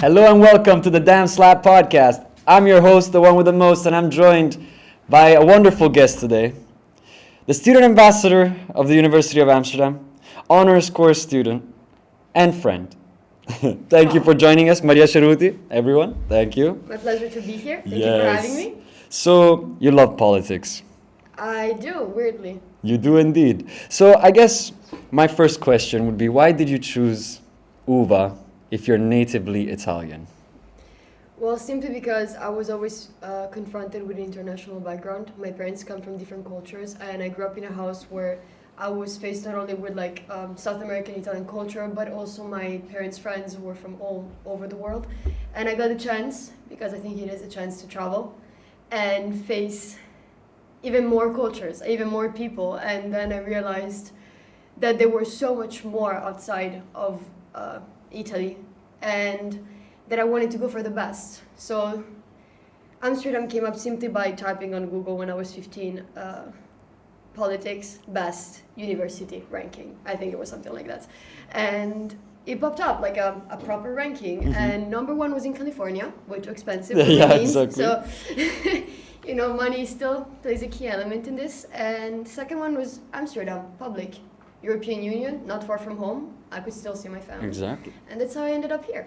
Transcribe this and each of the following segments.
Hello and welcome to the TheDammSlap podcast. I'm your host, the one with the most, and I'm joined by a wonderful guest today, the student ambassador of the University of Amsterdam, honors course student, and friend. Thank you for joining us, Maria Ceruti, everyone. Thank you. My pleasure to be here. Thank you for having me. So, you love politics. I do, weirdly. You do indeed. So, I guess my first question would be, why did you choose UvA if you're natively Italian? Well, simply because I was always confronted with an international background. My parents come from different cultures, and I grew up in a house where I was faced not only with South American Italian culture, but also my parents' friends who were from all over the world. And I got a chance, because I think it is a chance to travel and face even more cultures, even more people. And then I realized that there were so much more outside of Italy, and that I wanted to go for the best. So Amsterdam came up simply by typing on Google when I was 15, politics best university ranking. I think it was something like that. And it popped up like a proper ranking. Mm-hmm. And number one was in California, way too expensive. Yeah, exactly. So, money still plays a key element in this. And second one was Amsterdam, public. European Union, not far from home. I could still see my family. Exactly. And that's how I ended up here.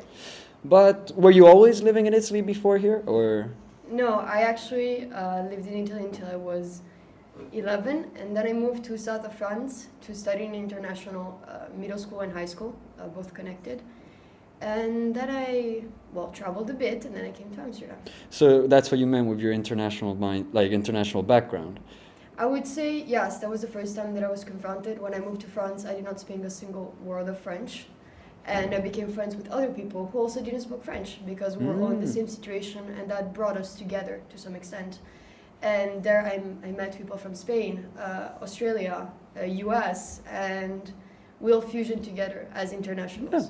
But were you always living in Italy before here, or? No, I actually lived in Italy until I was 11, and then I moved to south of France to study in international middle school and high school, both connected. And then I, traveled a bit, and then I came to Amsterdam. So that's what you meant with your international mind, like international background? I would say, yes, that was the first time that I was confronted. When I moved to France, I did not speak a single word of French. And I became friends with other people who also didn't speak French, because we were all in the same situation, and that brought us together to some extent. And there I met people from Spain, Australia, US, and we all fusioned together as internationals. Yeah.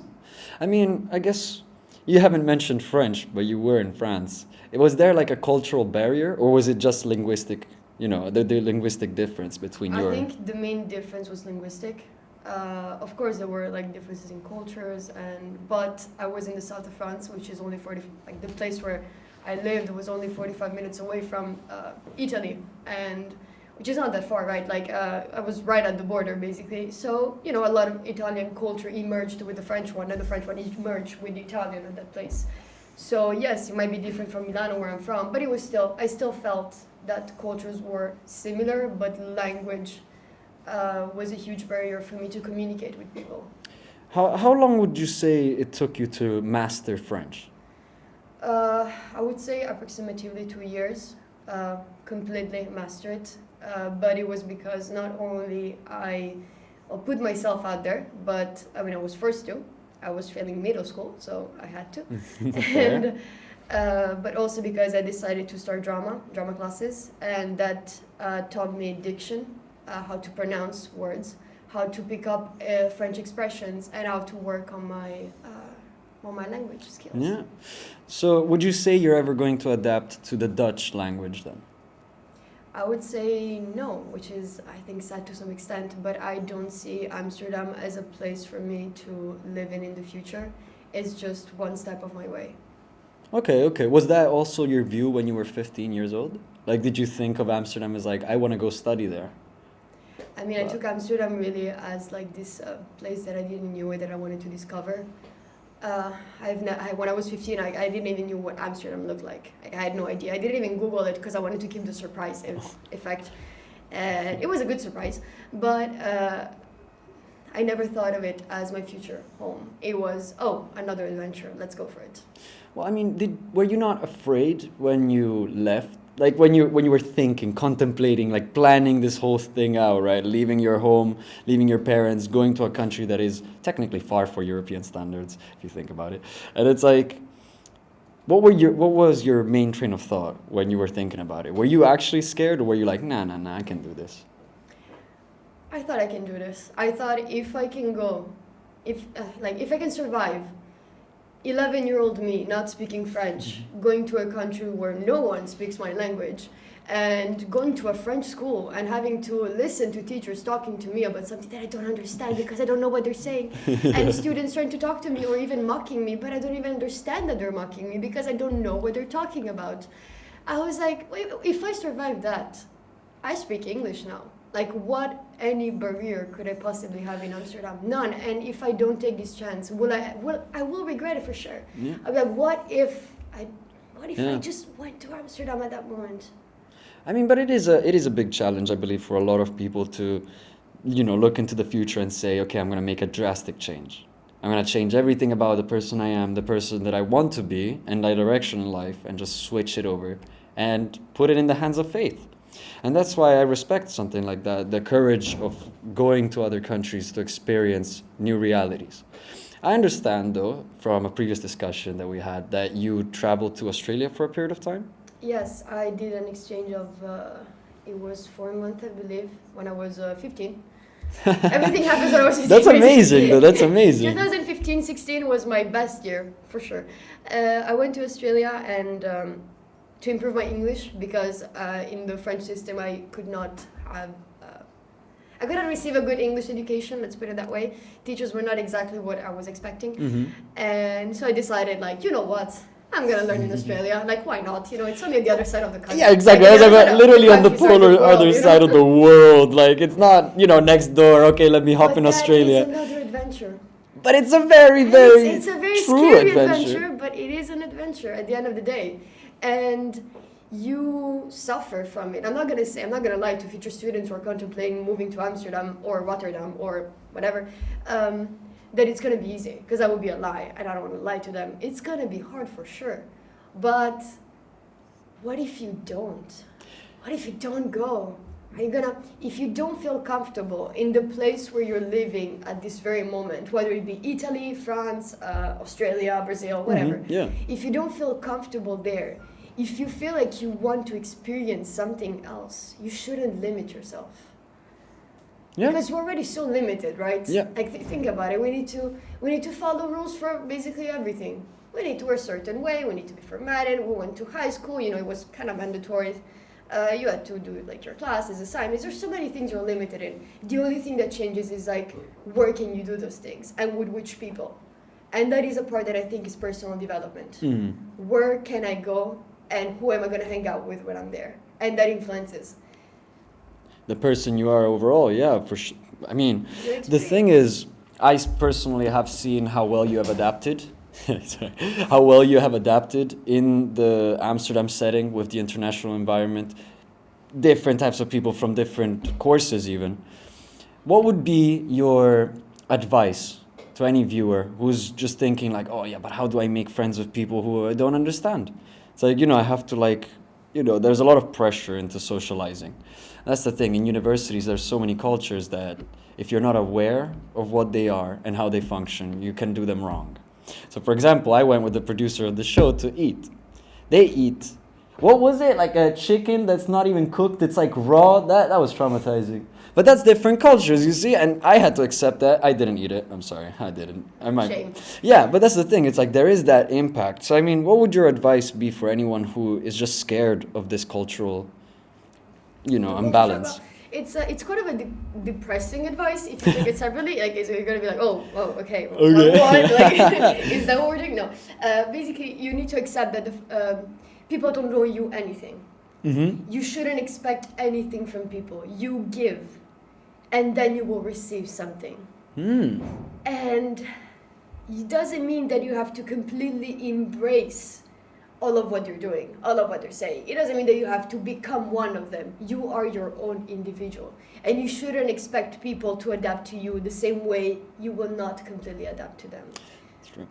I mean, I guess you haven't mentioned French, but you were in France. Was there like a cultural barrier, or was it just linguistic? The linguistic difference between your... I think the main difference was linguistic. Of course, there were differences in cultures, but I was in the south of France, which is only the place where I lived was only 45 minutes away from Italy, and which is not that far, right? I was right at the border, basically. So, a lot of Italian culture emerged with the French one, and the French one emerged with the Italian at that place. So, yes, it might be different from Milano, where I'm from, but I still felt that cultures were similar, but language was a huge barrier for me to communicate with people. How long would you say it took you to master French? I would say approximately 2 years, completely master it. But it was because not only I put myself out there, but I was forced to. I was failing middle school, so I had to. And but also because I decided to start drama classes, and that taught me diction, how to pronounce words, how to pick up French expressions, and how to work on my language skills. Yeah. So would you say you're ever going to adapt to the Dutch language then? I would say no, which is, I think, sad to some extent, but I don't see Amsterdam as a place for me to live in the future. It's just one step of my way. Okay. Was that also your view when you were 15 years old? Did you think of Amsterdam as I want to go study there? I took Amsterdam really as this place that I didn't know that I wanted to discover. When I was 15, I didn't even know what Amsterdam looked like. I had no idea. I didn't even Google it because I wanted to keep the surprise effect. And it was a good surprise, but I never thought of it as my future home. It was, another adventure, let's go for it. Well, were you not afraid when you left? When you were thinking, contemplating, planning this whole thing out, right? Leaving your home, leaving your parents, going to a country that is technically far for European standards, if you think about it. And it's what was your main train of thought when you were thinking about it? Were you actually scared, or were you nah, I can do this? I thought I can do this. I thought if I can go, if I can survive 11-year-old me not speaking French, going to a country where no one speaks my language, and going to a French school and having to listen to teachers talking to me about something that I don't understand because I don't know what they're saying, and students trying to talk to me or even mocking me, but I don't even understand that they're mocking me because I don't know what they're talking about. I was like, wait, if I survive that, I speak English now. Like, what any barrier could I possibly have in Amsterdam? None. And if I don't take this chance, I will regret it for sure. Yeah. I'm like, what if I just went to Amsterdam at that moment? I mean, but it is a big challenge, I believe, for a lot of people to, look into the future and say, okay, I'm going to make a drastic change. I'm going to change everything about the person I am, the person that I want to be, and my direction in life, and just switch it over and put it in the hands of faith. And that's why I respect something like that, the courage of going to other countries to experience new realities. I understand, though, from a previous discussion that we had, that you traveled to Australia for a period of time? Yes, I did an exchange of, it was 4 months, I believe, when I was 15. Everything happens when I was 15. That's amazing, though. That's amazing. 2015-16 was my best year, for sure. I went to Australia and to improve my English because in the French system I could not have... I couldn't receive a good English education, let's put it that way. Teachers were not exactly what I was expecting. Mm-hmm. And so I decided, like, you know what? I'm gonna learn in Australia. Like, why not? It's only on the other side of the country. Yeah, exactly. Like, literally on the polar other world, side of the world. Like, it's not, next door. Okay, let me hop in Australia. It's another adventure. But it's a very, very it's a very true scary adventure. But it is an adventure at the end of the day. And you suffer from it. I'm not gonna lie to future students who are contemplating moving to Amsterdam or Rotterdam or whatever, that it's gonna be easy, because that would be a lie, and I don't want to lie to them. It's gonna be hard for sure. But what if you don't? What if you don't go? If you don't feel comfortable in the place where you're living at this very moment, whether it be Italy, France, Australia, Brazil, whatever. Mm-hmm. Yeah. If you don't feel comfortable there, if you feel like you want to experience something else, you shouldn't limit yourself. Yeah. Because we're already so limited, right? Yeah. Like, think about it. We need to follow rules for basically everything. We need to wear a certain way. We need to be formatted. We went to high school. It was kind of mandatory. You had to do like your classes, assignments. There's so many things you're limited in. The only thing that changes is like where can you do those things and with which people. And that is a part that I think is personal development. Mm. Where can I go and who am I going to hang out with when I'm there? And that influences the person you are overall, yeah, for sure. I mean, the thing is, I personally have seen how well you have adapted. Sorry, how well you have adapted in the Amsterdam setting with the international environment, different types of people from different courses even. What would be your advice to any viewer who's just thinking like, oh yeah, but how do I make friends with people who I don't understand? It's like, I have to there's a lot of pressure into socializing. That's the thing. In universities, there's so many cultures that if you're not aware of what they are and how they function, you can do them wrong. So, for example, I went with the producer of the show to eat. They eat, what was it? Like a chicken that's not even cooked. It's like raw. That was traumatizing. But that's different cultures, you see, and I had to accept that. I didn't eat it. I'm sorry, I didn't. I might. Shame. Yeah, but that's the thing. It's like there is that impact. So I mean, what would your advice be for anyone who is just scared of this cultural, imbalance? It's kind of a depressing advice if you take it separately. Like, you're gonna be like, oh, okay. What? Is that what we're doing? No. Basically, you need to accept that people don't owe you anything. Mm-hmm. You shouldn't expect anything from people. You give, and then you will receive something. Mm. And it doesn't mean that you have to completely embrace all of what they're doing, all of what they're saying. It doesn't mean that you have to become one of them. You are your own individual. And you shouldn't expect people to adapt to you the same way you will not completely adapt to them. That's true.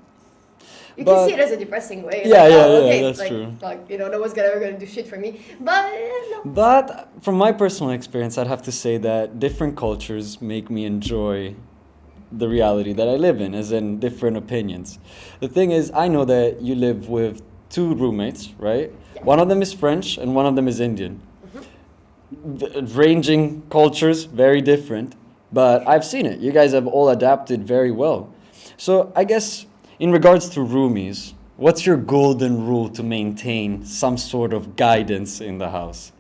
You can see it as a depressing way. Yeah, like, okay, that's true. Like, no one's ever going to do shit for me. But, no. But from my personal experience, I'd have to say that different cultures make me enjoy the reality that I live in, as in different opinions. The thing is, I know that you live with 2 roommates, right? Yeah. One of them is French and one of them is Indian. Mm-hmm. Ranging cultures, very different. But I've seen it. You guys have all adapted very well. So I guess in regards to roomies, what's your golden rule to maintain some sort of guidance in the house?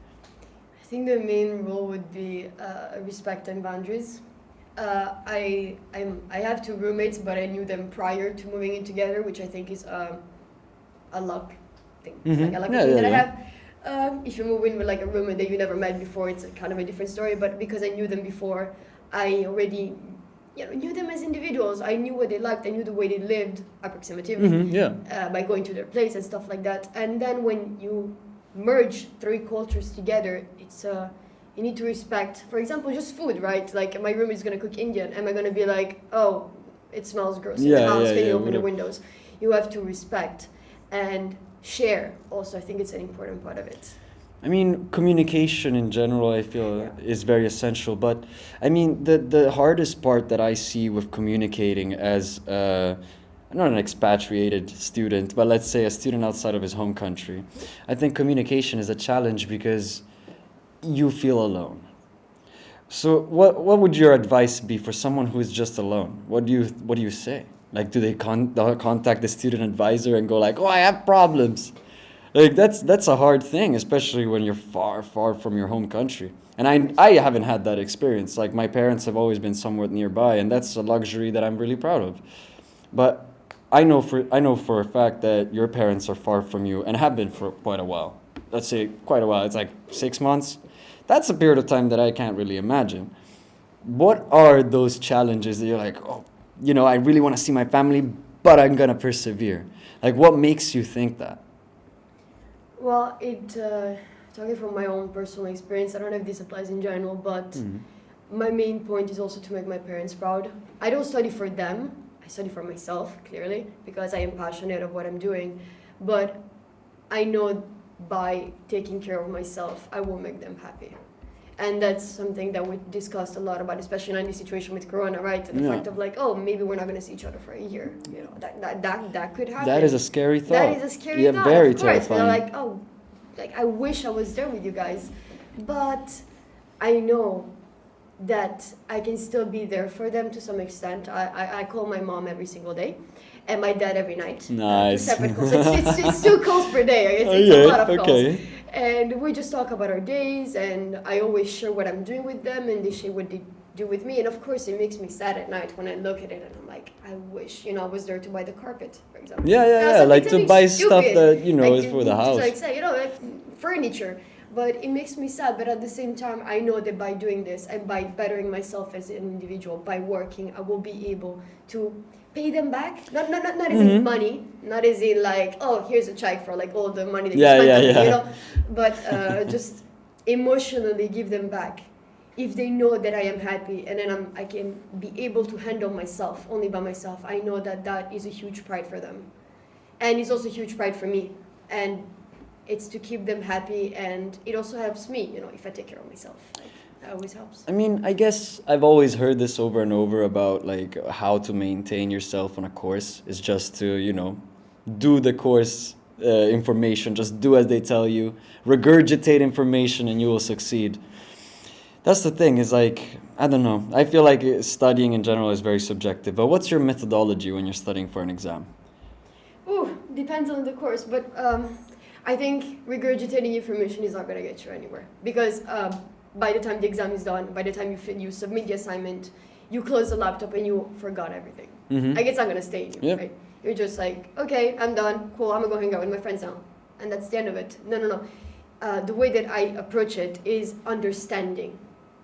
think the main rule would be respect and boundaries. I have two roommates, but I knew them prior to moving in together, which I think is a luck thing. It's like a lucky thing that I have. If you move in with like a roommate that you never met before, it's kind of a different story. But because I knew them before, I already knew them as individuals. I knew what they liked. I knew the way they lived approximatively by going to their place and stuff like that. And then when you merge three cultures together, it's you need to respect, for example, just food, right? Like my room is gonna cook Indian. Am I gonna be like, oh, it smells gross in the house, can you open the windows? You have to respect and share also. I think it's an important part of it. I mean, communication in general, I feel, is very essential. But I mean, the hardest part that I see with communicating as not an expatriated student, but let's say a student outside of his home country, I think communication is a challenge because you feel alone. So what would your advice be for someone who is just alone? What do you say? Like, do they contact the student advisor and go like, oh, I have problems? Like, that's a hard thing, especially when you're far, far from your home country. And I haven't had that experience. Like, my parents have always been somewhat nearby, and that's a luxury that I'm really proud of. But I know for a fact that your parents are far from you and have been for quite a while. Let's say quite a while. It's like 6 months. That's a period of time that I can't really imagine. What are those challenges that you're like, oh, I really want to see my family, but I'm going to persevere? Like, what makes you think that? Well, talking from my own personal experience, I don't know if this applies in general, but my main point is also to make my parents proud. I don't study for them. I study for myself, clearly, because I am passionate of what I'm doing. But I know by taking care of myself, I will make them happy. And that's something that we discussed a lot about, especially in this situation with Corona, right? And the fact of like, oh, maybe we're not going to see each other for a year. That could happen. That is a scary thought. That is a scary thought. Very of course. terrifying. And like, oh, like I wish I was there with you guys, but I know that I can still be there for them to some extent. I call my mom every single day, and my dad every night. Nice. Separate calls. It's 2 calls per day. It's a lot of calls. And we just talk about our days, and I always share what I'm doing with them, and they share what they do with me. And of course, it makes me sad at night when I look at it, and I'm like, I wish, I was there to buy the carpet, for example. Yeah. Like to buy stuff that, is for the house. Like say, like furniture. But it makes me sad. But at the same time, I know that by doing this and by bettering myself as an individual, by working, I will be able to pay them back. Not as in money, not as in like, oh, here's a check for like all the money that you spent on me, But just emotionally give them back. If they know that I am happy and then I can be able to handle myself only by myself, I know that is a huge pride for them. And it's also a huge pride for me. And it's to keep them happy, and it also helps me, if I take care of myself. That always helps. I mean, I guess I've always heard this over and over about like how to maintain yourself on a course is just to, do the course information, just do as they tell you, regurgitate information, and you will succeed. That's the thing, is like, I don't know. I feel like studying in general is very subjective, but what's your methodology when you're studying for an exam? Depends on the course, but I think regurgitating information is not going to get you anywhere, because by the time the exam is done, by the time you submit the assignment, you close the laptop and you forgot everything. Like, it's not going to stay in you, right? You're just like, okay, I'm done, cool, I'm going to go hang out with my friends now. And that's the end of it. No. The way that I approach it is understanding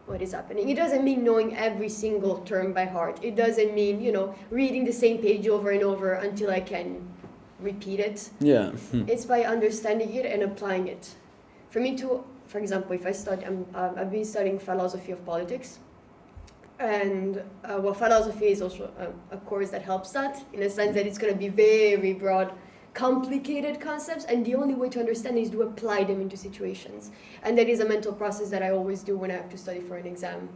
what is happening. It doesn't mean knowing every single term by heart. It doesn't mean, reading the same page over and over until I can repeat it. Yeah. It's by understanding it and applying it. For me to, for example, if I study, I've been studying philosophy of politics, and philosophy is also a course that helps that, in a sense that it's going to be very broad, complicated concepts, and the only way to understand is to apply them into situations. And that is a mental process that I always do when I have to study for an exam.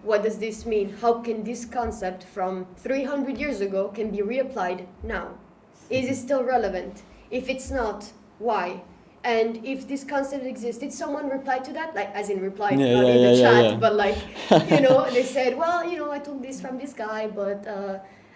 What does this mean? How can this concept from 300 years ago can be reapplied now? Is it still relevant? If it's not, why? And if this concept exists, did someone reply to that? Like, as in reply, not in the chat, but like, they said, well, I took this from this guy, but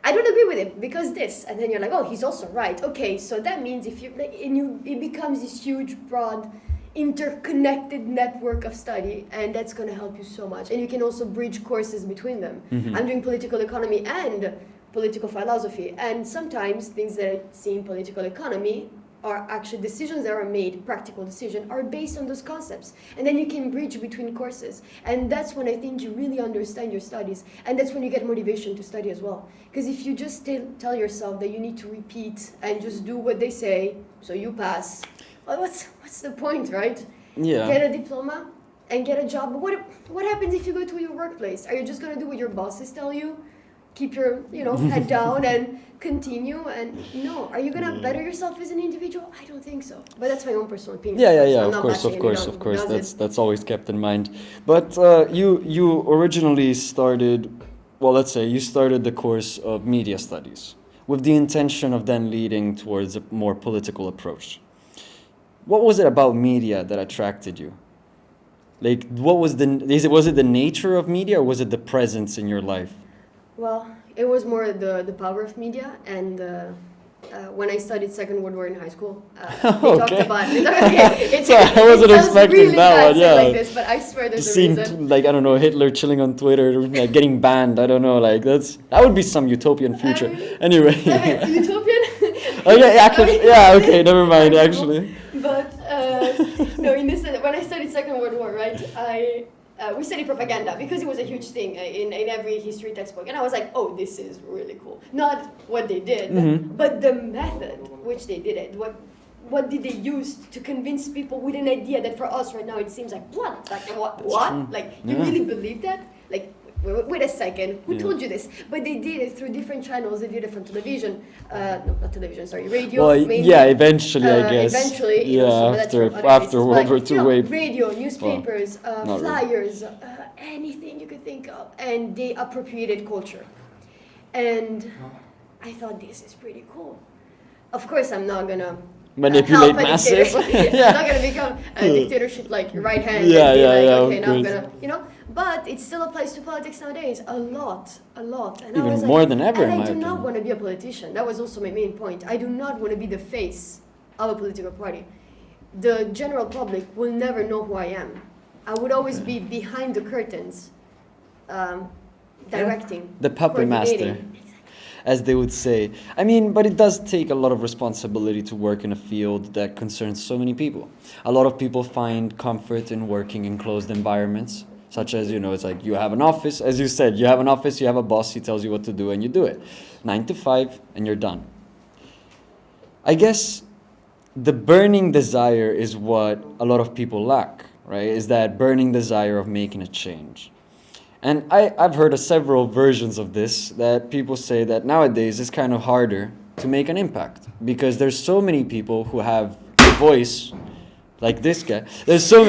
I don't agree with it because this. And then you're like, oh, he's also right. Okay, so that means if it becomes this huge, broad interconnected network of study, and that's going to help you so much. And you can also bridge courses between them. I'm doing political economy and political philosophy, and sometimes things that I see in political economy are actually decisions that are made, practical decisions, are based on those concepts. And then you can bridge between courses. And that's when I think you really understand your studies. And that's when you get motivation to study as well. Because if you just tell yourself that you need to repeat and just do what they say, so you pass, well, what's the point, right? Yeah. Get a diploma and get a job. But what happens if you go to your workplace? Are you just going to do what your bosses tell you? Keep your head down and continue, and are you gonna better yourself as an individual? I don't think so, but that's my own personal opinion. Of course, that's always kept in mind. But you originally started, well, let's say you started the course of media studies with the intention of then leading towards a more political approach. What was it about media that attracted you? Like, was it the nature of media, or was it the presence in your life? Well, it was more the power of media, and when I studied Second World War in high school, they talked about it. I wasn't expecting really that one, yeah. Like this, but I swear there's a reason. Like, I don't know, Hitler chilling on Twitter, like getting banned, I don't know, like that would be some utopian future. Anyway. Utopian? Okay, actually, yeah, okay, never mind, actually. But, no, in this, when I studied Second World War, right, we studied propaganda because it was a huge thing in every history textbook. And I was like, oh, this is really cool. Not what they did, but the method which they did it. What did they use to convince people with an idea that for us right now it seems like blood? Like, what? Like, you really believe that? Like, wait a second, who told you this? But they did it through different channels. They did it from television, not television, sorry, radio. Well, mainly. yeah, eventually, I guess. Eventually, after World War II, radio, newspapers, flyers, anything you could think of, and they appropriated culture. And I thought, this is pretty cool. Of course, I'm not gonna manipulate masses. I'm not gonna become a dictatorship like your right hand. Okay, now I'm gonna, But it still applies to politics nowadays a lot. And even more than ever. And I do not want to be a politician. That was also my main point. I do not want to be the face of a political party. The general public will never know who I am. I would always be behind the curtains, directing, the puppet master, as they would say. I mean, but it does take a lot of responsibility to work in a field that concerns so many people. A lot of people find comfort in working in closed environments, such as, it's like you have an office, as you said, you have an office, you have a boss, he tells you what to do, and you do it. 9 to 5, and you're done. I guess the burning desire is what a lot of people lack, right? Is that burning desire of making a change. And I've heard of several versions of this, that people say that nowadays it's kind of harder to make an impact because there's so many people who have a voice, like this guy. There's so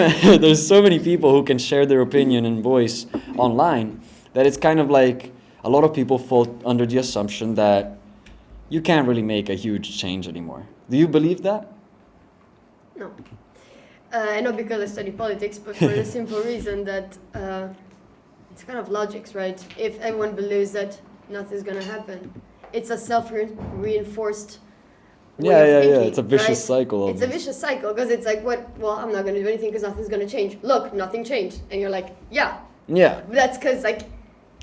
many people who can share their opinion and voice online that it's kind of like a lot of people fall under the assumption that you can't really make a huge change anymore. Do you believe that? No. Not because I study politics, but for the simple reason that it's kind of logics, right? If everyone believes that nothing's going to happen, it's a self-reinforced way of thinking, it's a vicious cycle. It's a vicious cycle because it's like, I'm not going to do anything because nothing's going to change. Look, nothing changed. And you're like, yeah. But that's because,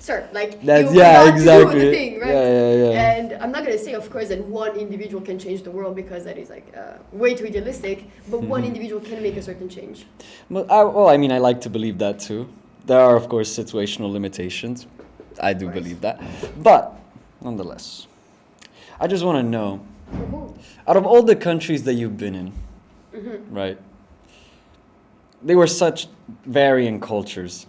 sir, that's, you exactly. do the thing, right? Yeah. And I'm not going to say, of course, that one individual can change the world because that is way too idealistic, but one individual can make a certain change. But I like to believe that too. There are, of course, situational limitations. I do believe that. But, nonetheless, I just want to know, out of all the countries that you've been in, right, they were such varying cultures,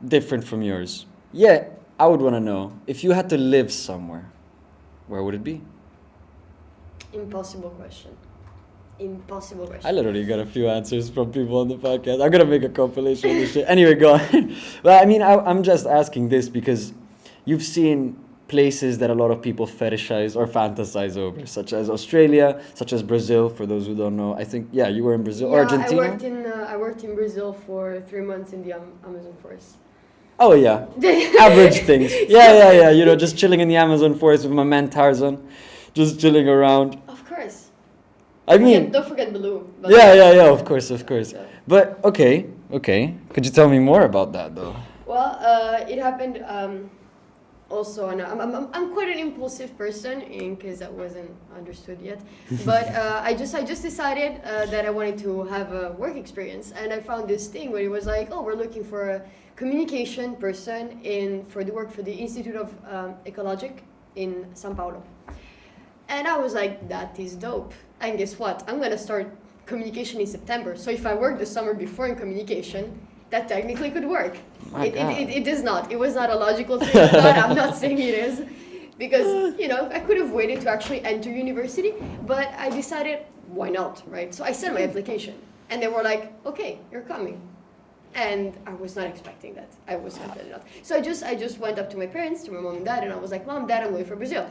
different from yours. Yet, I would want to know, if you had to live somewhere, where would it be? Impossible question. I literally got a few answers from people on the podcast. I'm going to make a compilation of this shit. Anyway, go on. Well, I'm just asking this because you've seen places that a lot of people fetishize or fantasize over, such as Australia, such as Brazil, for those who don't know. I think, you were in Brazil, or Argentina? I worked in Brazil for 3 months in the Amazon forest. Oh, yeah. Average things. Yeah. Just chilling in the Amazon forest with my man Tarzan. Just chilling around. Of course. I mean, don't forget Baloo. yeah, of course. So, But okay. Could you tell me more about that though? well, it happened also, and I'm quite an impulsive person in case that wasn't understood yet. But I just decided that I wanted to have a work experience, and I found this thing where it was like, oh, we're looking for a communication person for the Institute of Ecologic in São Paulo. And I was like, that is dope. And guess what? I'm gonna start communication in September. So if I work the summer before in communication, that technically could work. It does not. It was not a logical thing. I'm not saying it is. Because, I could have waited to actually enter university, but I decided, why not, right? So I sent my application. And they were like, okay, you're coming. And I was not expecting that. I was completely not. So I just went up to my parents, to my mom and dad, and I was like, Mom, Dad, I'm going for Brazil.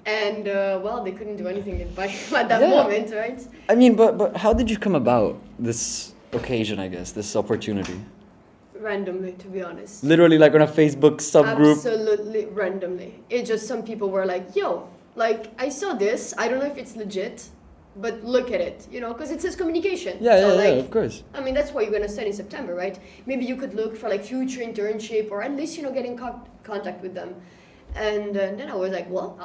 And, they couldn't do anything at that moment, right? I mean, but how did you come about this occasion, I guess, this opportunity? Randomly, to be honest. Literally, like on a Facebook subgroup? Absolutely randomly. It just, some people were like, yo, like, I saw this. I don't know if it's legit, but look at it, because it says communication. Yeah, of course. I mean, that's what you're going to study in September, right? Maybe you could look for, like, future internship or at least, get in contact with them. And then I was like, well,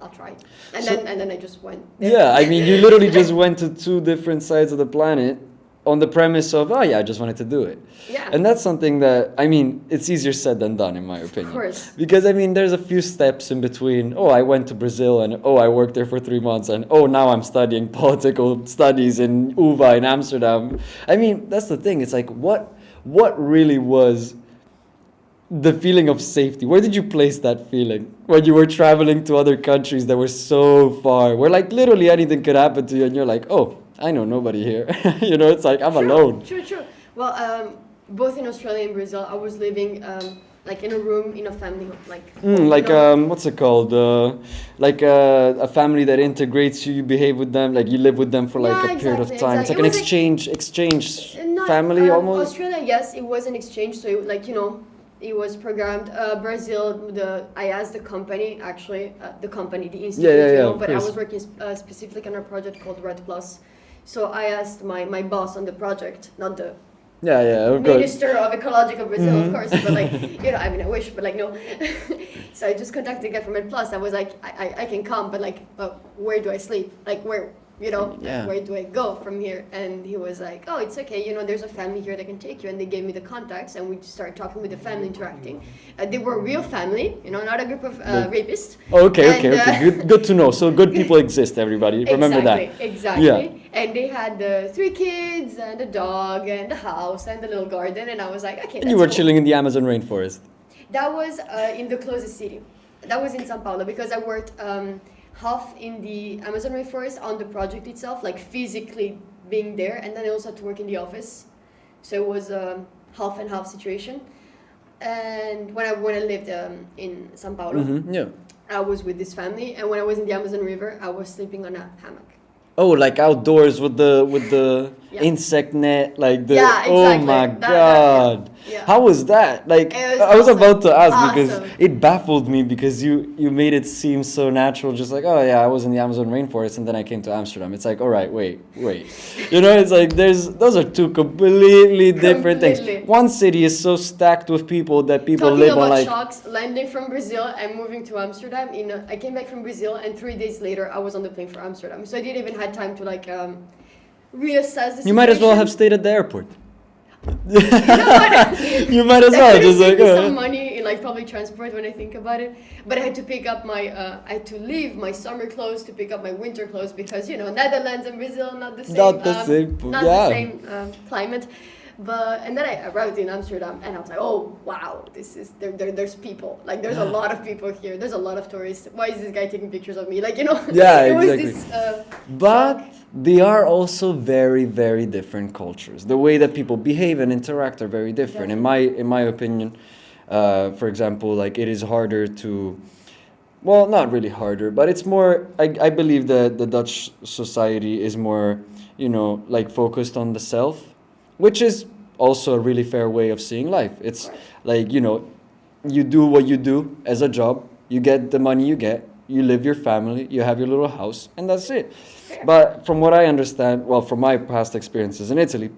I'll try. And then I just went there. Yeah, I mean, you literally just went to two different sides of the planet on the premise of, I just wanted to do it. Yeah. And that's something that, I mean, it's easier said than done, in my opinion. Of course. Because, I mean, there's a few steps in between, I went to Brazil, and I worked there for 3 months, and now I'm studying political studies in UvA in Amsterdam. I mean, that's the thing. It's like, what really was the feeling of safety? Where did you place that feeling when you were traveling to other countries that were so far, where like literally anything could happen to you, and you're like, I know nobody here. It's like I'm alone. True. Well, both in Australia and Brazil, I was living like in a room in a family, what's it called? Like a family that integrates you. You behave with them, like you live with them for like a period of time. It's like an exchange family almost. Australia, yes, it was an exchange. So it was programmed. Brazil, I asked the company, actually, the institute, but I was working specifically on a project called Red Plus. So I asked my boss on the project, not the Minister of Ecology of Brazil, of course, but like, I mean, I wish, but like, no. So I just contacted the guy from Red Plus. I was like, I can come, but like, where do I sleep? Like, where do I go from here? And he was like, oh, it's okay. There's a family here that can take you. And they gave me the contacts, and we started talking with the family, interacting. They were a real family, not a group of rapists. Okay. Good to know. So good people exist, everybody. Remember that. Exactly. Yeah. And they had 3 kids and a dog and a house and a little garden. And I was like, okay, and you were chilling in the Amazon rainforest. That was in the closest city. That was in São Paulo, because I worked half in the Amazon rainforest on the project itself, like physically being there, and then I also had to work in the office. So it was a half and half situation. And when I lived in São Paulo, I was with this family, and when I was in the Amazon River, I was sleeping on a hammock. Oh, like outdoors with the insect net, like the exactly. Oh my God. Yeah. How was that? Like I was about to ask because it baffled me, because you made it seem so natural, just like, I was in the Amazon rainforest and then I came to Amsterdam. It's like, all right, wait. It's like those are two completely different things. One city is so stacked with people that people live on like shocks, landing from Brazil and moving to Amsterdam. I came back from Brazil, and 3 days later I was on the plane for Amsterdam. So I didn't even have time to like reassess the situation. You might as well have stayed at the airport. You might as well just like some money in like public transport when I think about it. But I had to pick up I had to leave my summer clothes to pick up my winter clothes, because Netherlands and Brazil not the same the same climate. And then I arrived in Amsterdam, and I was like, oh wow, there's people, like there's a lot of people here, there's a lot of tourists. Why is this guy taking pictures of me? Like it exactly. was this but they are also very, very different cultures. The way that people behave and interact are very different. Definitely. In my opinion, for example, like it is harder to, well, not really harder, but it's more, I believe that the Dutch society is more, like focused on the self, which is also a really fair way of seeing life. It's like, you do what you do as a job, you get the money you get, You live your family, you have your little house, and that's it. But from what I understand, well, from my past experiences in Italy,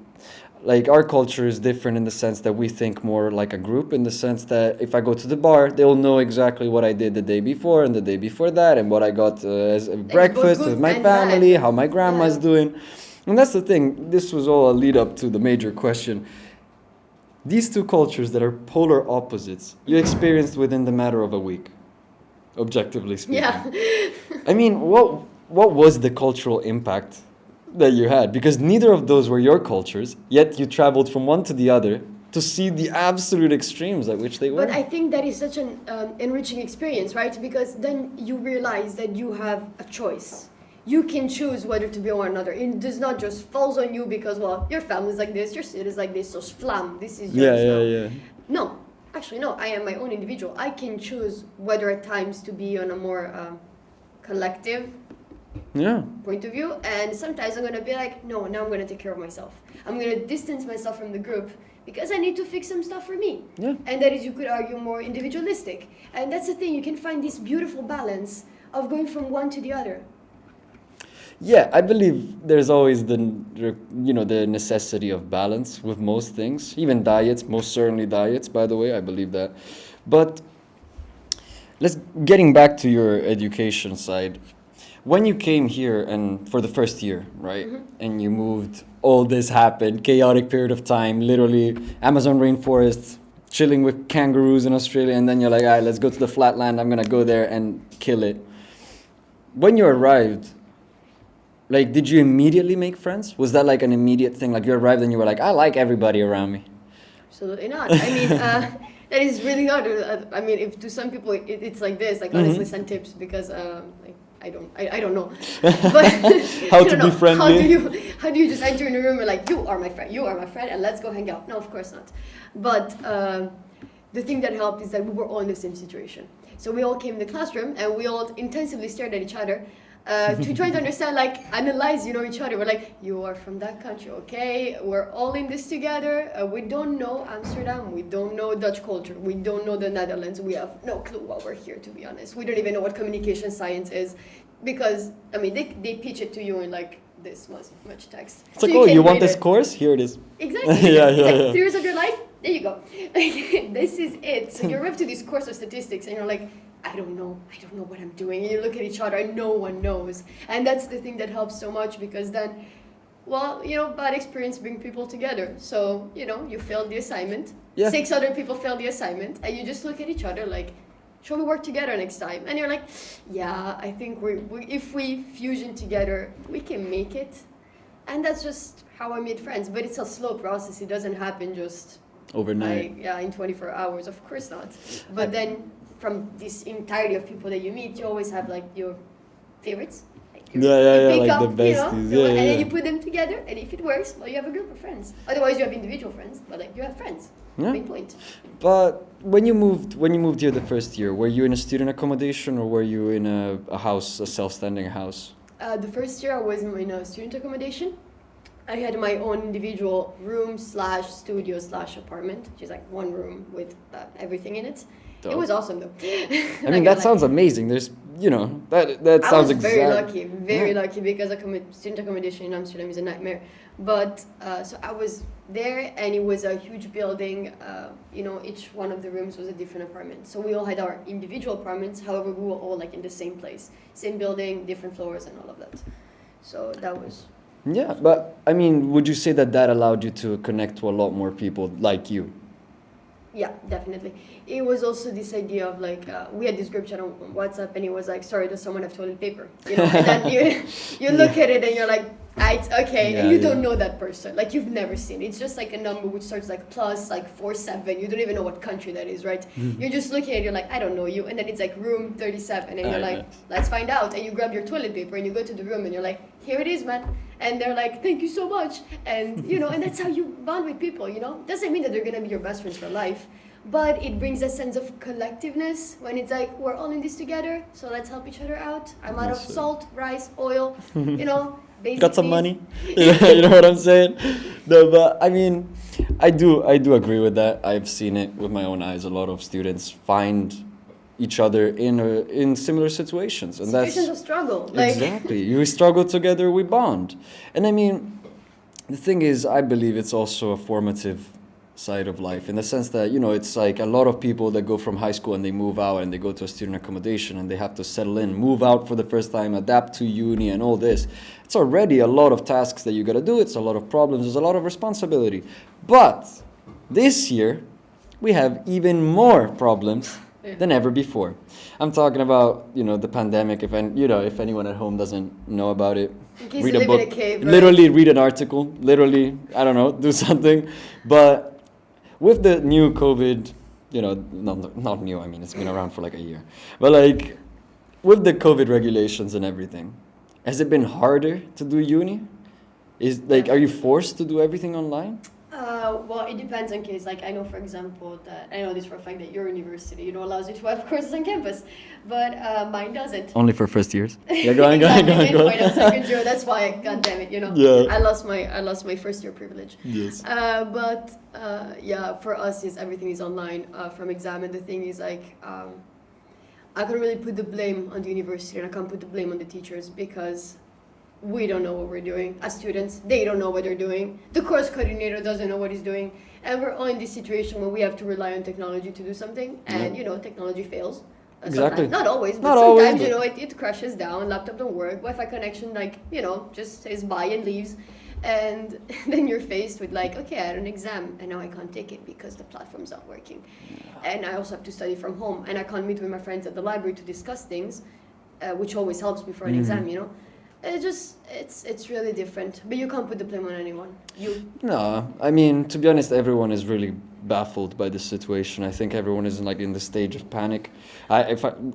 like our culture is different in the sense that we think more like a group, in the sense that if I go to the bar, they'll know exactly what I did the day before and the day before that, and what I got as a breakfast good with my and family, bad. how my grandma's Yeah. doing. And that's the thing, this was all a lead up to the major question. These two cultures that are polar opposites, you experienced within the matter of a week, objectively speaking. Yeah. I mean, what was the cultural impact that you had? Because neither of those were your cultures, yet you traveled from one to the other to see the absolute extremes at which they were. But I think that is such an enriching experience, right? Because then you realize that you have a choice. You can choose whether to be one or another. It does not just falls on you because, well, your family's like this, your city is like this, so flam, this is yours now. yeah. No, actually, no. I am my own individual. I can choose whether at times to be on a more collective Yeah. point of view, and sometimes I'm gonna be like, no, now I'm gonna take care of myself. I'm gonna distance myself from the group because I need to fix some stuff for me. Yeah. And that is, you could argue, more individualistic. And that's the thing. You can find this beautiful balance of going from one to the other. Yeah, I believe there's always the necessity of balance with most things, even diets, most certainly diets, by the way, I believe that. But getting back to your education side, when you came here and for the first year, right, and you moved, all this happened, chaotic period of time, literally Amazon rainforest, chilling with kangaroos in Australia, and then you're like, all right, let's go to the flatland, I'm gonna go there and kill it. When you arrived, like, did you immediately make friends? Was that like an immediate thing? Like you arrived and you were like, I like everybody around me. Absolutely not. I mean, that is really hard. I mean, if to some people it's like this, like honestly, send tips because like I don't know. But How I to don't be know. friendly? How do you just enter in a room and like, you are my friend, and let's go hang out? No, of course not. But the thing that helped is that we were all in the same situation. So we all came in the classroom and we all intensively stared at each other. To try to understand, like, analyze, each other. We're like, you are from that country, okay? We're all in this together. We don't know Amsterdam. We don't know Dutch culture. We don't know the Netherlands. We have no clue why we're here, to be honest. We don't even know what communication science is. Because, I mean, they pitch it to you in, like, this much text. It's like, oh, you want this course? Here it is. Exactly. Yeah. 3 years of your life, there you go. This is it. So you're up to this course of statistics and you're like, I don't know what I'm doing. And you look at each other and no one knows. And that's the thing that helps so much because then, well, bad experience bring people together. So, you failed the assignment. Yeah. 6 other people failed the assignment. And you just look at each other like, shall we work together next time? And you're like, yeah, I think if we fusion together, we can make it. And that's just how I made friends. But it's a slow process. It doesn't happen just Overnight. in 24 hours. Of course not. But then from this entirety of people that you meet, you always have like your favorites. Like you pick like up, the besties. and then you put them together, and if it works, well, you have a group of friends. Otherwise, you have individual friends, but like you have friends. Yeah. Main point. But when you moved here the first year, were you in a student accommodation or were you in a house, a self-standing house? The first year I was in a student accommodation. I had my own individual room / studio / apartment, which is like one room with everything in it. Dope. It was awesome though. I mean, that sounds amazing. There's, that sounds exactly. I was very lucky because student accommodation in Amsterdam is a nightmare. But so I was there, and it was a huge building. Each one of the rooms was a different apartment. So we all had our individual apartments. However, we were all like in the same place, same building, different floors, and all of that. So that was. Yeah, but I mean, would you say that allowed you to connect to a lot more people like you? Yeah, definitely. It was also this idea of like, we had this group chat on WhatsApp and it was like, sorry, does someone have toilet paper? And then you look at it and you're like, okay, and you don't know that person. Like you've never seen it. It's just like a number which starts like plus like 47. You don't even know what country that is, right? You're just looking at it, you're like, I don't know you. And then it's like room 37 and you're like, let's find out. And you grab your toilet paper and you go to the room and you're like, here it is, man. And they're like, thank you so much. And, and that's how you bond with people, Doesn't mean that they're going to be your best friends for life. But it brings a sense of collectiveness when it's like, we're all in this together, so let's help each other out. I'm out of salt, rice, oil, basic Got some needs. money? You know what I'm saying? No, but I mean, I do agree with that. I've seen it with my own eyes. A lot of students find each other in similar situations, and Situations of struggle. Like, exactly. You struggle together, we bond. And I mean, the thing is, I believe it's also a formative side of life, in the sense that, you know, it's like a lot of people that go from high school and they move out and they go to a student accommodation and they have to settle in, move out for the first time, adapt to uni and all this. It's already a lot of tasks that you got to do. It's a lot of problems. There's a lot of responsibility. But this year, we have even more problems than ever before. I'm talking about, you know, the pandemic. If anyone at home doesn't know about it, in case read you a live book. in a cave, right? Literally read an article. Literally, I don't know, do something. But with the new COVID, you know, not new. I mean, it's been around for like a year. But like, with the COVID regulations and everything, has it been harder to do uni? Are you forced to do everything online? Well, it depends on case. Like, I know, for example, that I know this for a fact that your university, you know, allows you to have courses on campus, but mine doesn't. Only for first years. Yeah, go on. Exactly. Point of second year. That's why, God damn it, you know. Yeah. I lost my first year privilege. Yes. But yeah, for us, everything is online from exam, and the thing is like, I can't really put the blame on the university, and I can't put the blame on the teachers, because we don't know what we're doing as students. They don't know what they're doing. The course coordinator doesn't know what he's doing. And we're all in this situation where we have to rely on technology to do something. And, you know, technology fails. Exactly. Sometimes. Not always, but Not sometimes, always, you know, it crashes down, laptop don't work, Wi-Fi connection, like, you know, just says bye and leaves. And then you're faced with like, okay, I had an exam and now I can't take it because the platform's not working. And I also have to study from home, and I can't meet with my friends at the library to discuss things, which always helps before an exam, you know. It's really different, but you can't put the blame on anyone. No, I mean, to be honest, everyone is really baffled by this situation. I think everyone is in the stage of panic.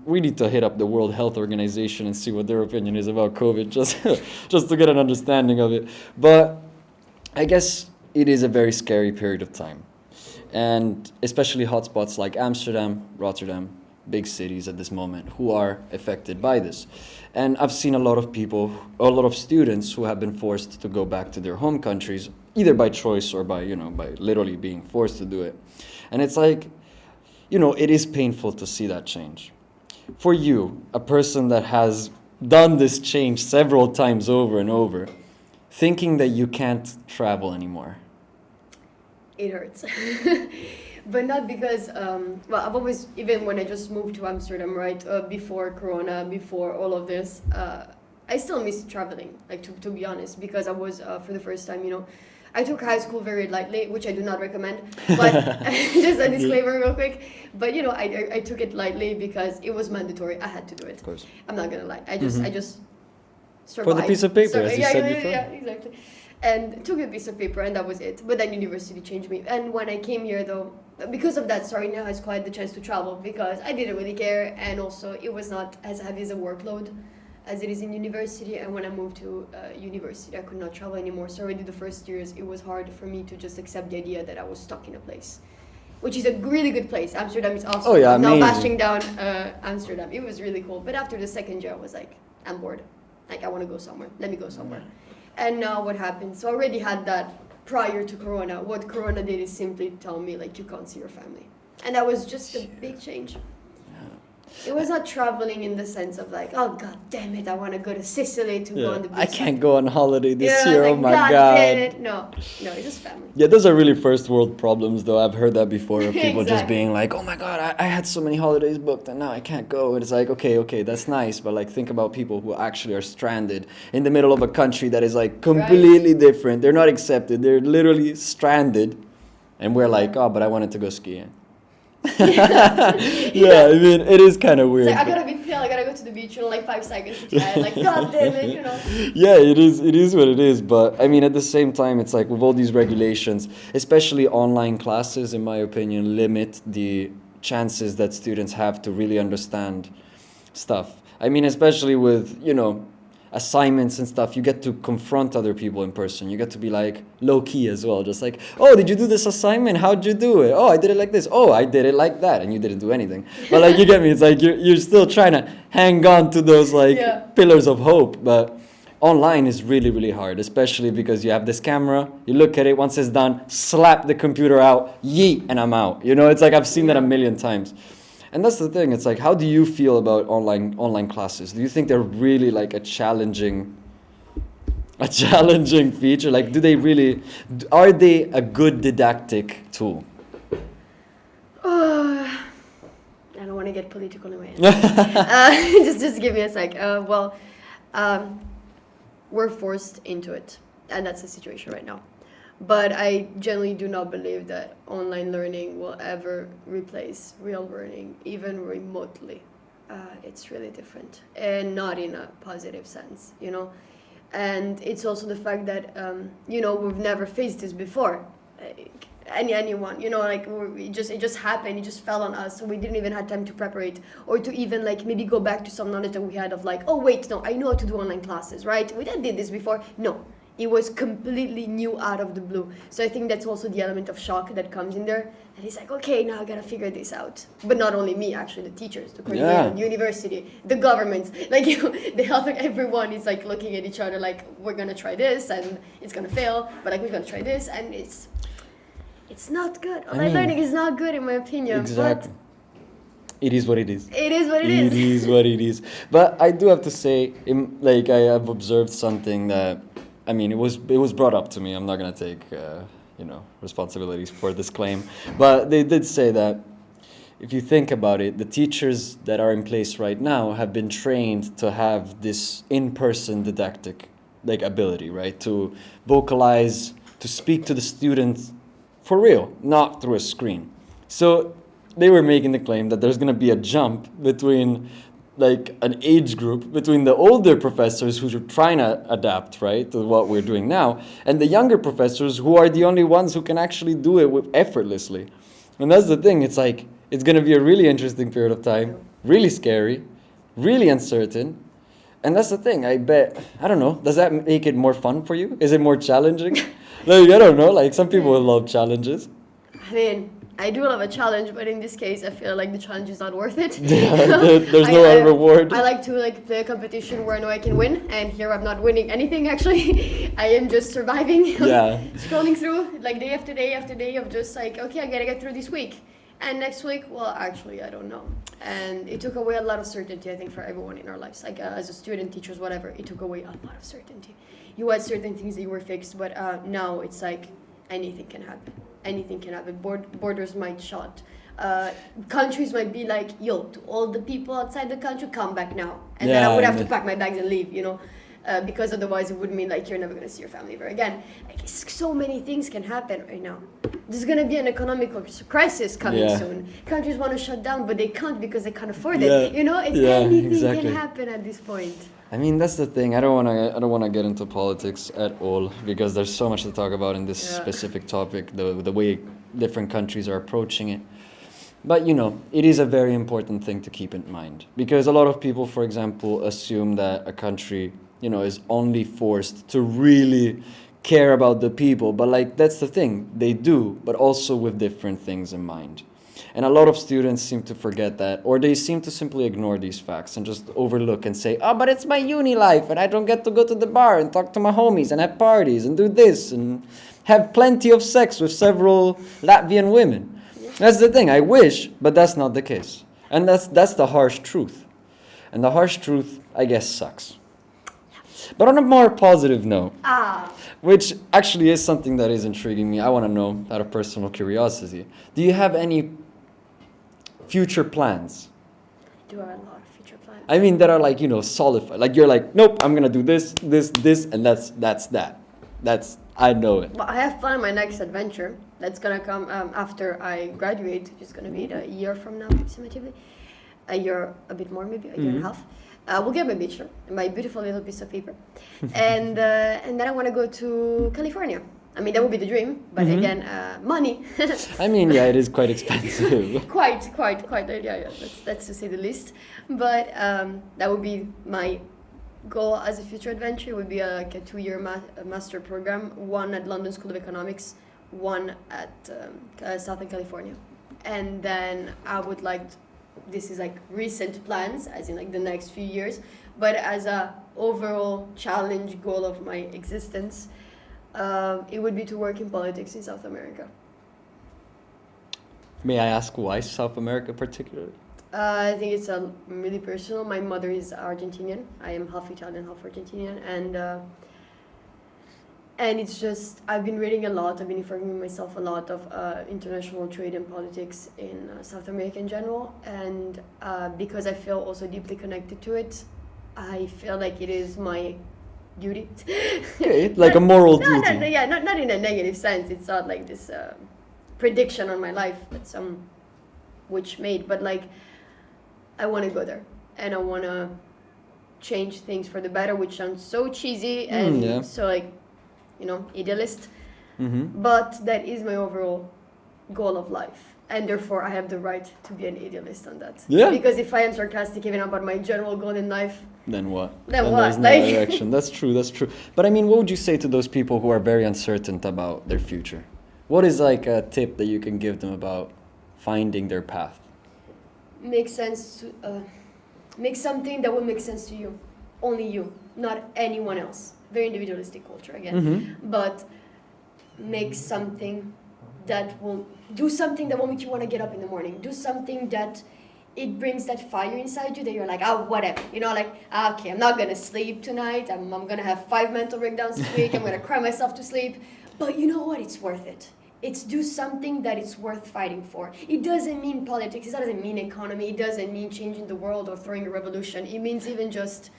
We need to hit up the World Health Organization and see what their opinion is about COVID, just to get an understanding of it. But I guess it is a very scary period of time, and especially hotspots like Amsterdam, Rotterdam, big cities at this moment, who are affected by this. And I've seen a lot of students who have been forced to go back to their home countries, either by choice or by literally being forced to do it. And it's like, you know, it is painful to see that change. For you, a person that has done this change several times over and over, thinking that you can't travel anymore. It hurts. But not because, well, I've always, even when I just moved to Amsterdam, right, before Corona, before all of this, I still miss traveling, like, to be honest, because I was, for the first time, you know, I took high school very lightly, which I do not recommend, but just a disclaimer real quick. But, you know, I took it lightly because it was mandatory. I had to do it. Of course. I'm not going to lie. I just survived. For the piece of paper, as you said before. Yeah, exactly. And took a piece of paper, and that was it. But then university changed me. And when I came here, though, because of that, starting in high school, I had the chance to travel because I didn't really care, and also it was not as heavy as a workload as it is in university. And when I moved to university, I could not travel anymore. So already the first years, it was hard for me to just accept the idea that I was stuck in a place, which is a really good place. Amsterdam is awesome. Oh yeah, I'm amazing. not bashing down Amsterdam. It was really cool. But after the second year, I was like, I'm bored. Like, I want to go somewhere. Let me go somewhere. And now what happened? So I already had that prior to Corona. What Corona did is simply tell me, like, you can't see your family. And that was just a big change. It was not traveling in the sense of like, oh god damn it, I want to go to Sicily to go on the beach. I can't go on holiday this year. Like, oh my god. god. Damn it. No, it's just family. Yeah, those are really first world problems, though. I've heard that before of people just Exactly. being like, oh my god, I had so many holidays booked and now I can't go. And it's like, okay, that's nice. But like, think about people who actually are stranded in the middle of a country that is like completely different. They're not accepted. They're literally stranded. And we're like, oh, but I wanted to go skiing. Yeah, I mean, it is kind of weird. It's like, I gotta be pale, I gotta go to the beach in like 5 seconds to try. Like, god damn it, you know. Yeah, it is what it is. But I mean, at the same time, it's like with all these regulations, especially online classes, in my opinion, limit the chances that students have to really understand stuff. I mean, especially with, you know, assignments and stuff, you get to confront other people in person. You get to be like low key as well, just like, oh, did you do this assignment? How'd you do it? Oh, I did it like this. Oh, I did it like that, and you didn't do anything. But like, you get me? It's like you're still trying to hang on to those like pillars of hope. But online is really, really hard, especially because you have this camera. You look at it, once it's done, slap the computer out, yeet, and I'm out. You know, it's like I've seen that a million times. And that's the thing. It's like, how do you feel about online classes? Do you think they're really like a challenging feature? Like, are they a good didactic tool? I don't want to get political in my answer. Just give me a sec. We're forced into it, and that's the situation right now. But I generally do not believe that online learning will ever replace real learning, even remotely. It's really different, and not in a positive sense, you know. And it's also the fact that, we've never faced this before. Like, anyone, like it just happened. It just fell on us, so we didn't even have time to prepare it, or to even like maybe go back to some knowledge that we had of like, oh wait, no, I know how to do online classes, right? We did this before. No, it was completely new out of the blue. So I think that's also the element of shock that comes in there. And it's like, okay, now I gotta figure this out. But not only me, actually, the teachers, the coordinator, the university, the governments, like the health, everyone is like looking at each other like, we're gonna try this and it's gonna fail, but like we're gonna try this, and it's not good. Online learning is not good in my opinion. Exactly. It is what it is. It is what it is. It is what it is. But I do have to say, I have observed something that, it was brought up to me. I'm not gonna take responsibilities for this claim, but they did say that if you think about it, the teachers that are in place right now have been trained to have this in-person didactic ability, right? To vocalize, to speak to the students for real, not through a screen. So they were making the claim that there's going to be a jump between an age group, between the older professors who are trying to adapt, right, to what we're doing now, and the younger professors who are the only ones who can actually do it effortlessly. And that's the thing. It's like, it's going to be a really interesting period of time, really scary, really uncertain. And that's the thing. I don't know, does that make it more fun for you? Is it more challenging? I don't know, some people will love challenges. I do love a challenge, but in this case, I feel like the challenge is not worth it. Yeah, there's no reward. I like to play a competition where I know I can win, and here I'm not winning anything actually. I am just surviving. Yeah. Scrolling through day after day after day of just okay, I gotta get through this week. And next week, well, actually, I don't know. And it took away a lot of certainty, I think, for everyone in our lives. As a student, teachers, whatever, it took away a lot of certainty. You had certain things that you were fixed, but now it's like anything can happen. Anything can happen. Borders might shut. Countries might be like, yo, to all the people outside the country, come back now. And then I would have to pack my bags and leave, because otherwise it would mean you're never going to see your family ever again. So many things can happen right now. There's going to be an economic crisis coming soon. Countries want to shut down, but they can't because they can't afford it. Anything can happen at this point. That's the thing. I don't want to get into politics at all, because there's so much to talk about in this specific topic, the way different countries are approaching it. But it is a very important thing to keep in mind, because a lot of people, for example, assume that a country is only forced to really care about the people. But that's the thing, they do, but also with different things in mind. And a lot of students seem to forget that, or they seem to simply ignore these facts and just overlook and say, oh, but it's my uni life and I don't get to go to the bar and talk to my homies and have parties and do this and have plenty of sex with several Latvian women. That's the thing, I wish, but that's not the case. And that's the harsh truth. And the harsh truth, I guess, sucks. But on a more positive note, which actually is something that is intriguing me, I want to know out of personal curiosity, do you have any future plans? I do have a lot of future plans. That are solidified. You're nope, I'm going to do this, and that's that. I know it. Well, I have planned my next adventure. That's going to come after I graduate, which is going to be a year from now, approximately. A year, a bit more maybe, a year and a half. We'll get my bachelor, my beautiful little piece of paper. And then I want to go to California. That would be the dream, but again, money. It is quite expensive. quite, yeah, that's to say the least. But that would be my goal as a future adventure. It would be a 2-year master program, one at London School of Economics, one at Southern California. And then I would this is recent plans, as in the next few years, but as a overall challenge goal of my existence, it would be to work in politics in South America. May I ask why South America particularly? I think it's really personal. My mother is Argentinian. I am half Italian, half Argentinian, and it's just I've been reading a lot. I've been informing myself a lot of international trade and politics in South America in general, and because I feel also deeply connected to it, I feel like it is my duty. Okay, like a moral duty. Not in a negative sense. It's not like this prediction on my life that some witch made, but like I want to go there and I want to change things for the better, which sounds so cheesy and so like, idealist. Mm-hmm. But that is my overall goal of life. And therefore, I have the right to be an idealist on that. Yeah. Because if I am sarcastic even about my general goal in life, then what? Then what? There's no direction. That's true. But I mean, what would you say to those people who are very uncertain about their future? What is like a tip that you can give them about finding their path? make something that will make sense to you. Only you, not anyone else. Very individualistic culture again. Mm-hmm. But make something that will do something that will make you want to get up in the morning. Do something that it brings that fire inside you that you're like, whatever. Okay, I'm not going to sleep tonight. I'm going to have 5 mental breakdowns this week. I'm going to cry myself to sleep. But you know what? It's worth it. It's do something that it's worth fighting for. It doesn't mean politics. It doesn't mean economy. It doesn't mean changing the world or throwing a revolution. It means even just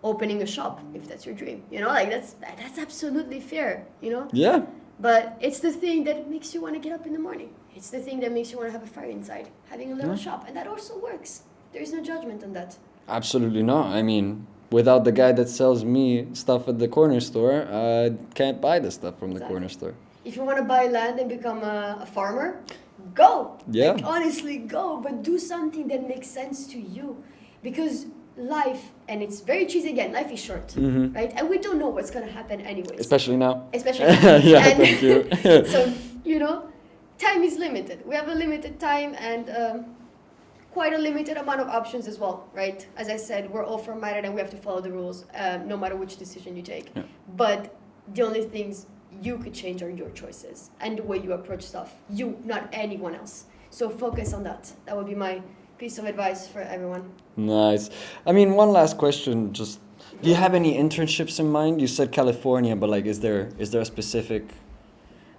opening a shop, if that's your dream. That's absolutely fair, Yeah. But it's the thing that makes you want to get up in the morning. It's the thing that makes you want to have a fire inside, having a little shop. And that also works. There is no judgment on that. Absolutely not. I mean, without the guy that sells me stuff at the corner store, I can't buy the stuff from the corner store. If you want to buy land and become a farmer, go. Yeah. Honestly, go. But do something that makes sense to you. Because life, and it's very cheesy again, life is short, right? And we don't know what's going to happen anyways. Especially now. Especially now. Yeah, thank you. So, time is limited. We have a limited time and quite a limited amount of options as well, right? As I said, we're all formatted and we have to follow the rules no matter which decision you take. Yeah. But the only things you could change are your choices and the way you approach stuff. You, not anyone else. So focus on that. That would be my piece of advice for everyone. Nice. I mean, one last question. Just, do you have any internships in mind? You said California, but like, is there a specific?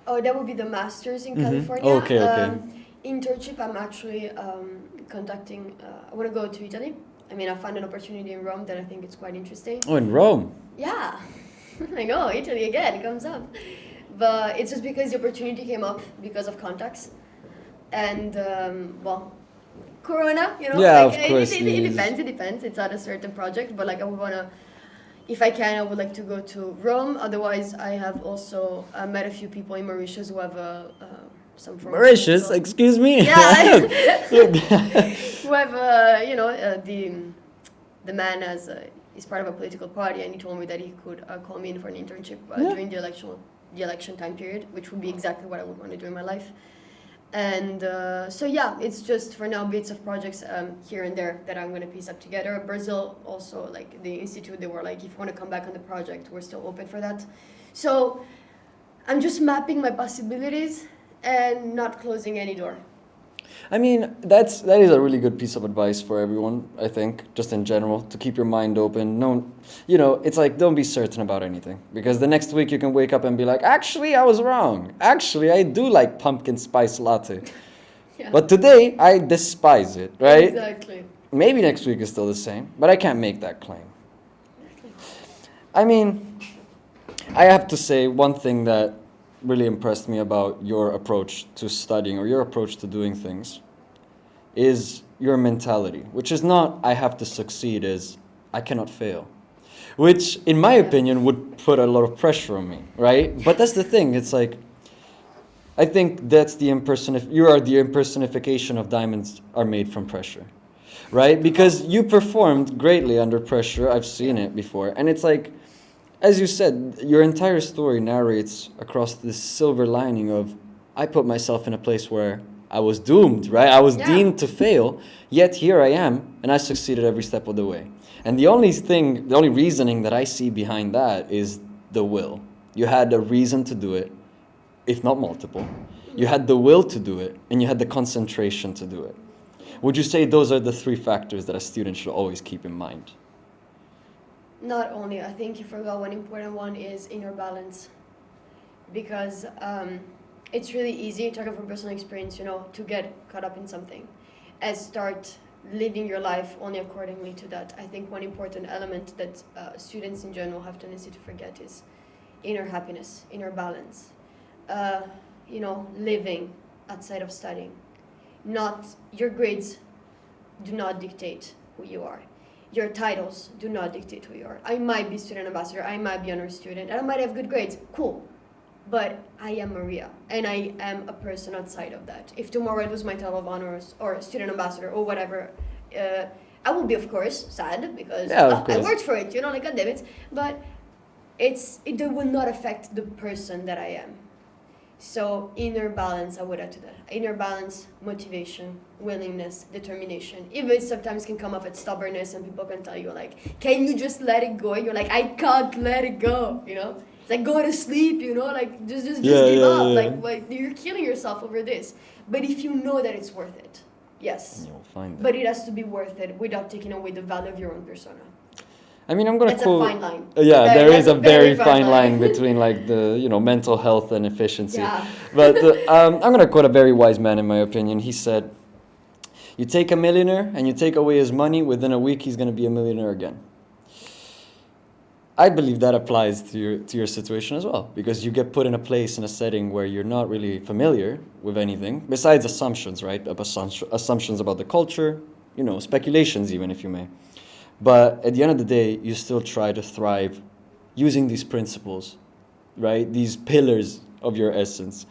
Oh, that would be the master's in California. Okay. Internship, I'm actually conducting. I want to go to Italy. I mean, I found an opportunity in Rome that I think it's quite interesting. Oh, in Rome. Yeah, I know, Italy again, it comes up. But it's just because the opportunity came up because of contacts. And, Corona, Yeah, of course. It depends. It's not a certain project, but like I would want to, if I can, I would like to go to Rome. Otherwise, I have also met a few people in Mauritius who have some form Mauritius, excuse me? Yeah. Who have, the man is part of a political party, and he told me that he could call me in for an internship during the election time period, which would be exactly what I would want to do in my life. And it's just for now bits of projects here and there that I'm going to piece up together. Brazil also, like the institute, they were like, if you want to come back on the project, we're still open for that. So I'm just mapping my possibilities and not closing any door. I mean, that is a really good piece of advice for everyone, I think, just in general, to keep your mind open. No, it's like, don't be certain about anything. Because the next week you can wake up and be like, actually, I was wrong. Actually, I do like pumpkin spice latte. Yeah. But today, I despise it, right? Exactly. Maybe next week is still the same, but I can't make that claim. I mean, I have to say one thing that really impressed me about your approach to studying or your approach to doing things is your mentality, which is not I have to succeed, is I cannot fail, which in my opinion would put a lot of pressure on me, right? But that's the thing, it's like I think that's you are the impersonification of diamonds are made from pressure, right? Because you performed greatly under pressure. I've seen it before, and it's like, as you said, your entire story narrates across this silver lining of, I put myself in a place where I was doomed, right? I was deemed to fail, yet here I am, and I succeeded every step of the way. And the only reasoning that I see behind that is the will. You had a reason to do it, if not multiple. You had the will to do it, and you had the concentration to do it. Would you say those are the three factors that a student should always keep in mind? Not only, I think you forgot one important one is inner balance. Because it's really easy, talking from personal experience, to get caught up in something and start living your life only accordingly to that. I think one important element that students in general have tendency to forget is inner happiness, inner balance. Living outside of studying. Not your grades do not dictate who you are. Your titles do not dictate who you are. I might be student ambassador, I might be honor student, and I might have good grades. Cool. But I am Maria, and I am a person outside of that. If tomorrow I lose my title of honors or student ambassador or whatever, I will be, of course, sad because I worked for it, God damn it. But it will not affect the person that I am. So inner balance, I would add to that. Inner balance, motivation, willingness, determination. Even it sometimes can come off as stubbornness, and people can tell you, can you just let it go? And you're like, I can't let it go, It's like, go to sleep, just give up. Like, you're killing yourself over this. But if you know that it's worth it, yes. You'll find it. But it has to be worth it without taking away the value of your own persona. I mean, I'm gonna quote. That's a fine line. There is a very fine line between the mental health and efficiency. Yeah. But I'm gonna quote a very wise man in my opinion. He said, "You take a millionaire and you take away his money. Within a week, he's gonna be a millionaire again." I believe that applies to your situation as well, because you get put in a place, in a setting where you're not really familiar with anything besides assumptions, right? Assumptions about the culture, speculations even, if you may. But at the end of the day, you still try to thrive using these principles, right? These pillars of your essence.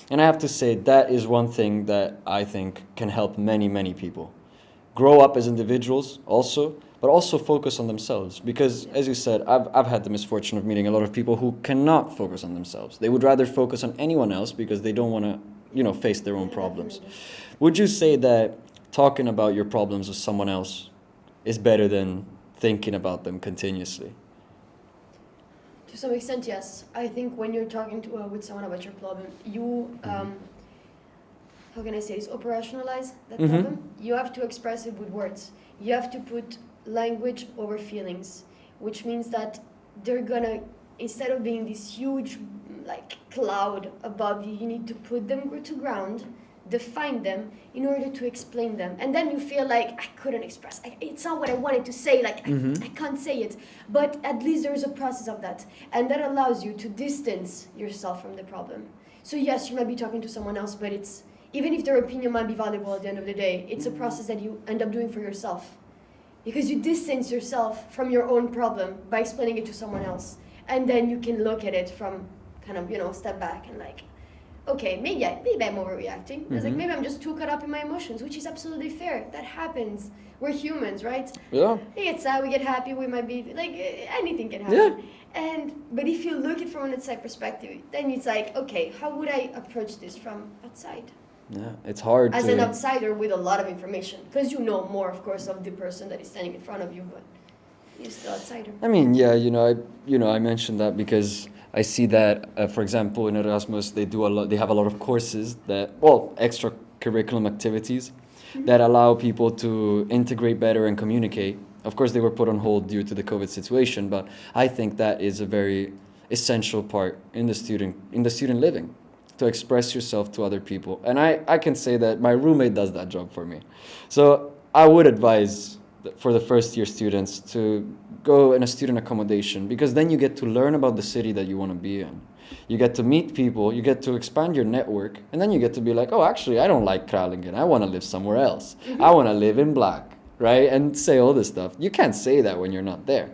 And I have to say, that is one thing that I think can help many, many people. Grow up as individuals also, but also focus on themselves. Because, as you said, I've had the misfortune of meeting a lot of people who cannot focus on themselves. They would rather focus on anyone else because they don't want to, face their own problems. Would you say that talking about your problems with someone else is better than thinking about them continuously? To some extent, yes. I think when you're talking with someone about your problem, you, how can I say this, operationalize that problem. You have to express it with words. You have to put language over feelings, which means that they're gonna, instead of being this huge cloud above you, you need to put them to ground, define them in order to explain them, and then you feel like I couldn't express, it's not what I wanted to say, I can't say it, but at least there's a process of that, and that allows you to distance yourself from the problem. So yes, you might be talking to someone else, but it's, even if their opinion might be valuable at the end of the day, it's a process that you end up doing for yourself, because you distance yourself from your own problem by explaining it to someone else, and then you can look at it from kind of step back and okay, maybe I'm overreacting. It's maybe I'm just too caught up in my emotions, which is absolutely fair. That happens. We're humans, right? Yeah. We get sad, we get happy, we might be anything can happen. Yeah. But if you look at it from an outside perspective, then it's okay, how would I approach this from outside? Yeah, it's hard as an outsider with a lot of information, because you know more, of course, of the person that is standing in front of you, but you're still outsider. I mean, yeah, I mentioned that because I see that, for example, in Erasmus, they have a lot of courses extracurriculum activities that allow people to integrate better and communicate. Of course, they were put on hold due to the COVID situation, but I think that is a very essential part in the student living, to express yourself to other people. And I can say that my roommate does that job for me. So I would advise for the first year students to go in a student accommodation, because then you get to learn about the city that you want to be in. You get to meet people, you get to expand your network, and then you get to be like, oh, actually, I don't like Kralingen. I want to live somewhere else. I want to live in Black, right? And say all this stuff. You can't say that when you're not there.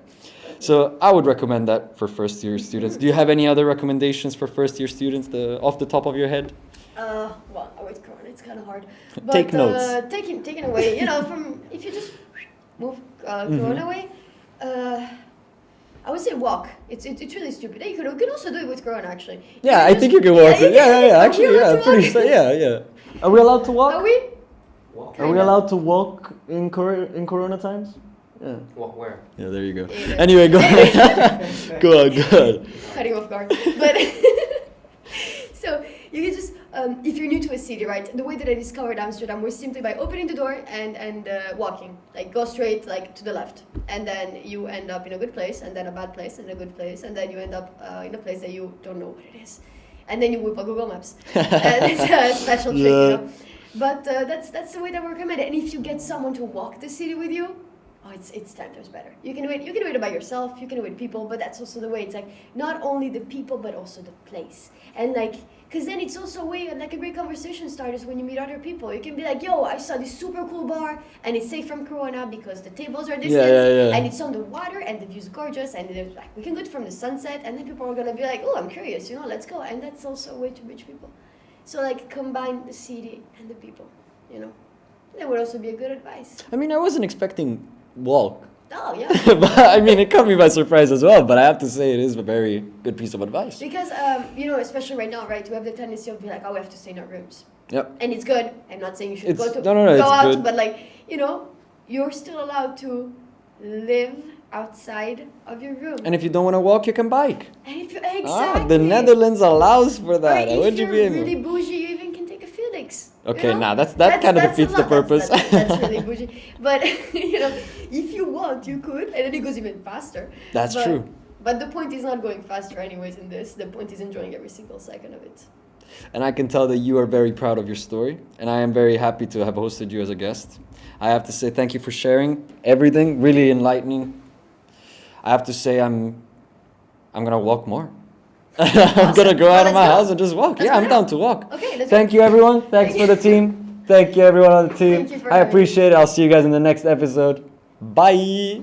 So I would recommend that for first year students. Do you have any other recommendations for first year students off the top of your head? Well, with Corona, it's kind of hard. But, take notes. Taking away, from, if you just move Corona away, I would say walk. It's really stupid. You can also do it with Corona, actually. Yeah, I think you can walk. Actually, yeah. Are we allowed to walk? Are we? Are we allowed to walk in Corona times? Yeah. Walk where? Yeah, there you go. Anyway, go ahead. Go on. Cutting off guard. But so you can just if you're new to a city, right, the way that I discovered Amsterdam was simply by opening the door and walking, like go straight like to the left, and then you end up in a good place, and then a bad place, and a good place, and then you end up in a place that you don't know what it is, and then you whip a Google Maps. It's a special trick, you know. But that's the way that we recommend it. And if you get someone to walk the city with you, oh, it's 10 times better. You can do it by yourself. You can do it with people, but that's also the way. It's like not only the people, but also the place. And like, because then it's also a way, like a great conversation starters when you meet other people. You can be like, yo, I saw this super cool bar, and it's safe from Corona because the tables are distance, and it's on the water, and the view's gorgeous, and there's like we can do it from the sunset, and then people are gonna be like, oh, I'm curious, you know, let's go. And that's also a way to reach people. So like combine the city and the people, you know. That would also be a good advice. I mean, I wasn't expecting walk. Oh, yeah. But I mean, it caught me by surprise as well. But I have to say, it is a very good piece of advice. Because, you know, especially right now, right, we have the tendency of being like, oh, we have to stay in our rooms. Yep. And it's good. I'm not saying you should go it's out, good. but like, you know, you're still allowed to live outside of your room. And if you don't want to walk, you can bike. And if you exactly. The Netherlands allows for that. Or if you you're be able? really bougie, you even can take a Felix. Okay, you know? that kind of defeats the purpose. That's really bougie. But you know, if you want, you could, and then it goes even faster. That's true. But the point is not going faster, anyways. In this, the point is enjoying every single second of it. And I can tell that you are very proud of your story, and I am very happy to have hosted you as a guest. I have to say thank you for sharing everything. Really enlightening. I have to say I'm gonna walk more. I'm gonna go out of my house and just walk. I'm down to walk. Okay, thank you, everyone. Thanks for the team. Thank you, everyone on the team. Thank you for I having me. appreciate it. I'll see you guys in the next episode. Bye.